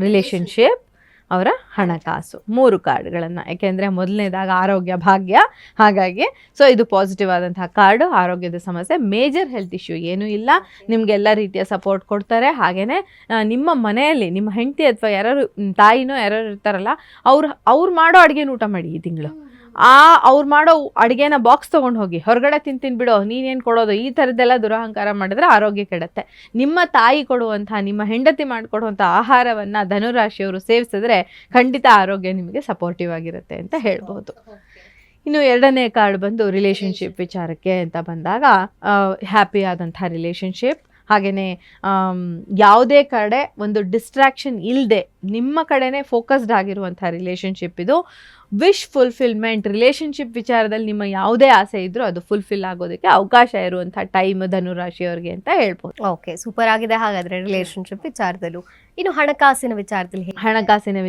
Relationship, ಅವರ ಹಣಕಾಸು. 3 ಕಾರ್ಡ್ಗಳನ್ನು, ಯಾಕೆಂದರೆ ಮೊದಲನೇದಾಗ ಆರೋಗ್ಯ ಭಾಗ್ಯ, ಹಾಗಾಗಿ ಸೊ ಇದು ಪಾಸಿಟಿವ್ ಆದಂತಹ ಕಾರ್ಡು. ಆರೋಗ್ಯದ ಸಮಸ್ಯೆ, ಮೇಜರ್ ಹೆಲ್ತ್ ಇಶ್ಯೂ ಏನೂ ಇಲ್ಲ, ನಿಮಗೆಲ್ಲ ರೀತಿಯ ಸಪೋರ್ಟ್ ಕೊಡ್ತಾರೆ. ಹಾಗೆಯೇ ನಿಮ್ಮ ಮನೆಯಲ್ಲಿ ನಿಮ್ಮ ಹೆಂಡತಿ ಅಥವಾ ಯಾರು ತಾಯಿನೋ ಯಾರು ಇರ್ತಾರಲ್ಲ, ಅವ್ರು ಮಾಡೋ ಅಡುಗೆನ ಊಟ ಮಾಡಿ ಈ ತಿಂಗಳು. ಅವ್ರು ಮಾಡೋ ಅಡುಗೆನ ಬಾಕ್ಸ್ ತೊಗೊಂಡು ಹೋಗಿ, ಹೊರಗಡೆ ತಿನ್ಬಿಡೋ, ನೀನೇನು ಕೊಡೋದು, ಈ ಥರದ್ದೆಲ್ಲ ದುರಹಂಕಾರ ಮಾಡಿದ್ರೆ ಆರೋಗ್ಯ ಕೆಡುತ್ತೆ. ನಿಮ್ಮ ತಾಯಿ ಕೊಡುವಂಥ, ನಿಮ್ಮ ಹೆಂಡತಿ ಮಾಡಿಕೊಡುವಂಥ ಆಹಾರವನ್ನು ಧನುರಾಶಿಯವರು ಸೇವಿಸಿದ್ರೆ ಖಂಡಿತ ಆರೋಗ್ಯ ನಿಮಗೆ ಸಪೋರ್ಟಿವ್ ಆಗಿರುತ್ತೆ ಅಂತ ಹೇಳ್ಬೋದು. ಇನ್ನು 2ನೇ ಕಾರ್ಡ್ ಬಂದು ರಿಲೇಷನ್ಶಿಪ್ ವಿಚಾರಕ್ಕೆ ಅಂತ ಬಂದಾಗ, ಹ್ಯಾಪಿ ಆದಂಥ ರಿಲೇಷನ್ಶಿಪ್, ಹಾಗೆಯೇ ಯಾವುದೇ ಕಡೆ ಒಂದು ಡಿಸ್ಟ್ರಾಕ್ಷನ್ ಇಲ್ಲದೆ ನಿಮ್ಮ ಕಡೆನೇ ಫೋಕಸ್ಡ್ ಆಗಿರುವಂಥ ರಿಲೇಷನ್ಶಿಪ್ ಇದು. ವಿಶ್ ಫುಲ್ಫಿಲ್ಮೆಂಟ್, ರಿಲೇಷನ್ಶಿಪ್ ವಿಚಾರದಲ್ಲಿ ನಿಮ್ಮ ಯಾವುದೇ ಆಸೆ ಇದ್ರೂ ಅದು ಫುಲ್ಫಿಲ್ ಆಗೋದಕ್ಕೆ ಅವಕಾಶ ಇರುವಂಥ ಟೈಮ್ ಧನುರಾಶಿಯವರಿಗೆ ಅಂತ ಹೇಳ್ಬೋದು. ಓಕೆ, ಸೂಪರ್ ಆಗಿದೆ ಹಾಗಾದರೆ ರಿಲೇಷನ್ಶಿಪ್ ವಿಚಾರದಲ್ಲೂ. ಇನ್ನು ಹಣಕಾಸಿನ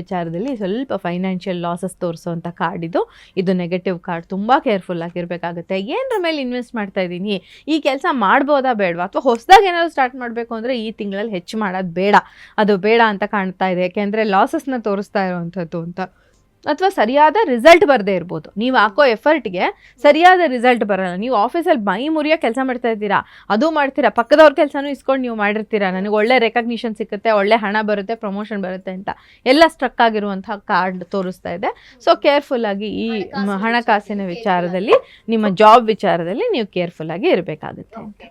ವಿಚಾರದಲ್ಲಿ ಸ್ವಲ್ಪ ಫೈನಾನ್ಷಿಯಲ್ ಲಾಸಸ್ ತೋರಿಸುವಂಥ ಕಾರ್ಡ್ ಇದು. ಇದು ನೆಗೆಟಿವ್ ಕಾರ್ಡ್. ತುಂಬ ಕೇರ್ಫುಲ್ ಆಗಿರಬೇಕಾಗುತ್ತೆ. ಏನರ ಮೇಲೆ ಇನ್ವೆಸ್ಟ್ ಮಾಡ್ತಾ ಇದ್ದೀನಿ, ಈ ಕೆಲಸ ಮಾಡ್ಬೋದಾ ಬೇಡವಾ, ಅಥವಾ ಹೊಸದಾಗಿ ಏನಾದರೂ ಸ್ಟಾರ್ಟ್ ಮಾಡಬೇಕು ಅಂದರೆ ಈ ತಿಂಗಳಲ್ಲಿ ಹೆಚ್ಚು ಮಾಡೋದು ಬೇಡ, ಅದು ಬೇಡ ಅಂತ ಕಾಣ್ತಾ ಇದೆ. ಯಾಕೆಂದರೆ ಲಾಸಸ್ನ ತೋರಿಸ್ತಾ ಇರೋವಂಥದ್ದು ಅಂತ, ಅಥವಾ ಸರಿಯಾದ ರಿಸಲ್ಟ್ ಬರದೇ ಇರ್ಬೋದು. ನೀವು ಹಾಕೋ ಎಫರ್ಟ್ಗೆ ಸರಿಯಾದ ರಿಸಲ್ಟ್ ಬರೋಲ್ಲ. ನೀವು ಆಫೀಸಲ್ಲಿ ಮೈ ಮುರಿಯೋ ಕೆಲಸ ಮಾಡ್ತಾ ಇದ್ದೀರಾ, ಅದು ಮಾಡ್ತೀರಾ, ಪಕ್ಕದವ್ರ ಕೆಲಸನೂ ಇಸ್ಕೊಂಡು ನೀವು ಮಾಡಿರ್ತೀರಾ, ನನಗೆ ಒಳ್ಳೆ ರೆಕಗ್ನಿಷನ್ ಸಿಗುತ್ತೆ, ಒಳ್ಳೆ ಹಣ ಬರುತ್ತೆ, ಪ್ರಮೋಷನ್ ಬರುತ್ತೆ ಅಂತ ಎಲ್ಲ ಸ್ಟ್ರಕ್ ಆಗಿರುವಂಥ ಕಾರ್ಡ್ ತೋರಿಸ್ತಾ ಇದೆ. ಸೊ ಕೇರ್ಫುಲ್ಲಾಗಿ ಈ ಹಣಕಾಸಿನ ವಿಚಾರದಲ್ಲಿ, ನಿಮ್ಮ ಜಾಬ್ ವಿಚಾರದಲ್ಲಿ ನೀವು ಕೇರ್ಫುಲ್ಲಾಗಿ ಇರಬೇಕಾಗುತ್ತೆ ಅಂತ.